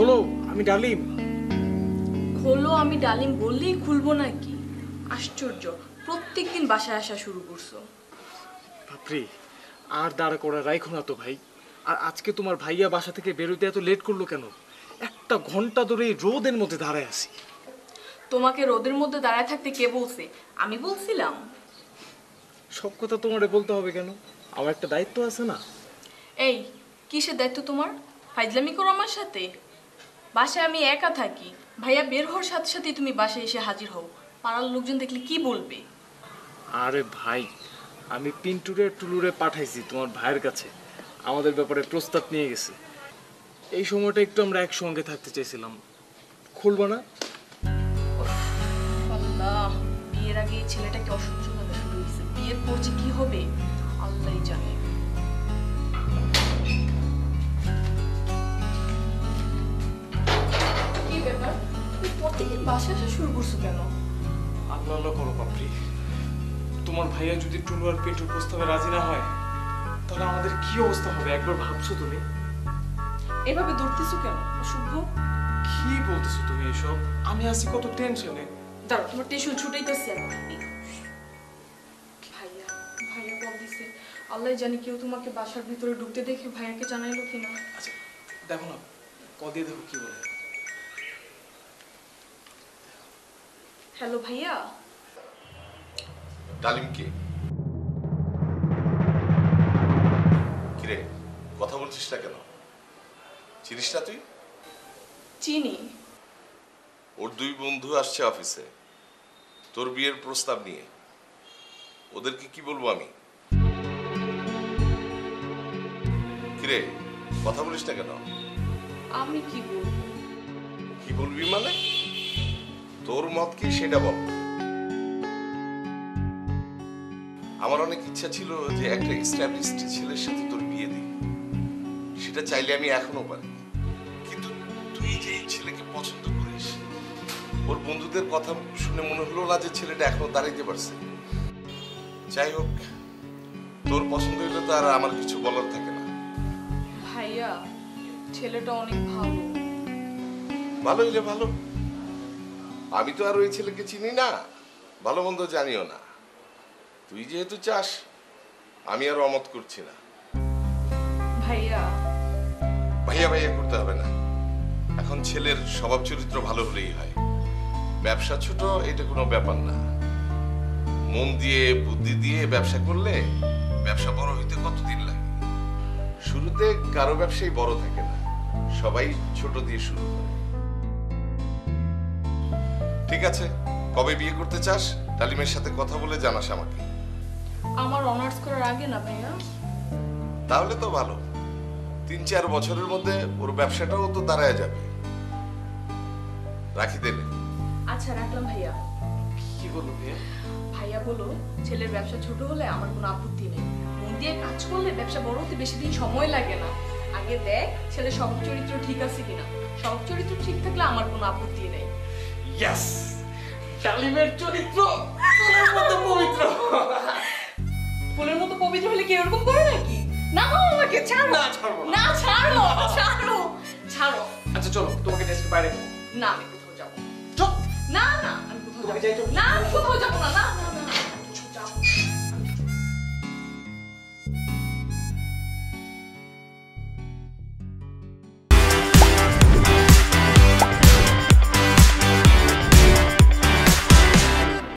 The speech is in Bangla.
খোলো, আমি ডালিম। খোলো, আমি ডালিম বললেই খুলবো নাকি? আশ্চর্য, প্রত্যেকদিন বাসায় আসা শুরু করছো। বাপরে, আর দাঁড়া করা রাইখো না তো ভাই। আর আজকে তোমার ভাইয়া বাসা থেকে বেরোতে এত লেট করলো কেন? একটা ঘন্টা ধরে এই রোদের মধ্যে দাঁড়ায় আছি। তোমাকে রোদের মধ্যে দাঁড়ায় থাকতে কে বলছে? আমি বলছিলাম? সব কথা তোমারে বলতে হবে কেন? আমার একটা দায়িত্ব আছে না? এই, কিসের দায়িত্ব তোমার? ফাইজলামি করো আমার সাথে? বাসায় আমি একা থাকি, ভাইয়া বের হওয়ার সাথে সাথে তুমি বাসায় এসে হাজির হও। পাড়ার লোকজন দেখলে কি বলবে? আরে ভাই, আমি পিন্টুরে টুলুরে পাঠাইছি তোমার ভাইয়ের কাছে, আমাদের ব্যাপারে প্রস্তাব নিয়ে গেছে। এই সময়টা একটু আমরা একসঙ্গে থাকতে চাইছিলাম। খুলবো না? আল্লাহ, বিয়ের আগে এই ছেলেটাকে অসহ্য ভাবে শুরু হয়েছে, বিয়ের পর যে কি হবে আল্লাহই জানে। কি ব্যাপার, তুই প্রত্যেকদিন বাসায় আসা শুরু করছো কেন? আল্লাহ আল্লাহ করো পাপড়ি। তোমার ভাইয়া যদি টুলু আর পিন্টুর প্রস্তাবে রাজি না হয়, তাহলে আমাদের কি অবস্থা হবে একবার ভাবছো তুমি? এভাবে দৌড়তেছো কেন অশুভ? কি বলতেছো তুমি এসব? আমি আছি কত টেনশনে। দাঁড়াও, তোমার টেনশন ছুটাইতেছে। ভাইয়া, ভাইয়া কল দিছে। আল্লাহ জানি কেউ তোমাকে বাসার ভিতরে ঢুকতে দেখে ভাইয়াকে জানাইলো কিনা। আচ্ছা দেখো না, কল দিয়ে দেখো কি বলে। হ্যালো ভাইয়া। ডালিমকে কিরে কথা বলছিস না কেন? চিনিস না তুই? চিনি। ওর দুই বন্ধু আসছে অফিসে তোর বিয়ের প্রস্তাব নিয়ে। ওদেরকে কি বলবো আমি? কিরে কথা বলিস না কেন? আমি কি বলবো? কি বলবি মানে? তোর মত কি সেটা বল। আমার অনেক ইচ্ছা ছিল যে একটা এস্টাবলিশড ছেলের সাথে তোর বিয়ে দিই। সেটা চাইলে আমি এখনো পারি, কিন্তু তুই যে এই ছেলেকে পছন্দ করিস, ওর বন্ধুদের কথা শুনে মনে হলো না যে ছেলেটা এখনো দাঁড়াইতে পারছে। যাই হোক, তোর পছন্দ হইলে তো আর আমার কিছু বলার থাকে না। ভাইয়া, ছেলেটা অনেক ভালো। ভালো হইলে ভালো। আমি তো আর ওই ছেলেকে চিনি না, ভালো মন্দ জানিও না। তুই যেহেতু চাস, আমি আর অমত করছি না। ভাইয়া, ভাইয়া ভাইয়া করতে হবে না। এখন ছেলের স্বভাব চরিত্র ভালো হলেই হয়। ব্যবসা ছোট এটা কোনো ব্যাপার না। মন দিয়ে বুদ্ধি দিয়ে ব্যবসা করলে ব্যবসা বড় হইতে কতদিন লাগে? শুরুতে কারো ব্যবসাই বড় থাকে না, সবাই ছোট দিয়ে শুরু করে। ঠিক আছে, কবে বিয়ে করতে চাস ডালিমের সাথে কথা বলে জানাস আমাকে। আমার অনার্স করার আগে না ভাইয়া? তাহলে তো ভালো, 3-4 বছরের মধ্যে ওর ব্যবসাটাও তো দাঁড়ায় যাবে। রাখি দিলে। আচ্ছা রাখলাম ভাইয়া। কি বলবো ভাইয়া? ভাইয়া বলো, ছেলের ব্যবসা ছোট হলে আমার কোনো আপত্তি নেই। মন দিয়ে কাজ করলে ব্যবসা বড় হতে বেশি দিন সময় লাগে না। আগে দেখ ছেলের স্বভাব চরিত্র ঠিক আছে কিনা। স্বভাব চরিত্র ঠিক থাকলে আমার কোনো আপত্তি নেই। ইয়েস, ডালিমের চরিত্র ফুলের মতো পবিত্র। ফুলের মতো পবিত্র হলে কি এরকম করে নাকি? না আমাকে ছাড়ো। না, ছাড়বো না। না ছাড়ো, ছাড়ো, ছাড়ো। আচ্ছা চলো, তোমাকে নেক্সট বাইরে। না আমি কোথাও যাবো। চল। না না আমি কোথাও তোমাকে যাবো যাইতে হবে। না, আমি কোথাও যাবো না। না না আমি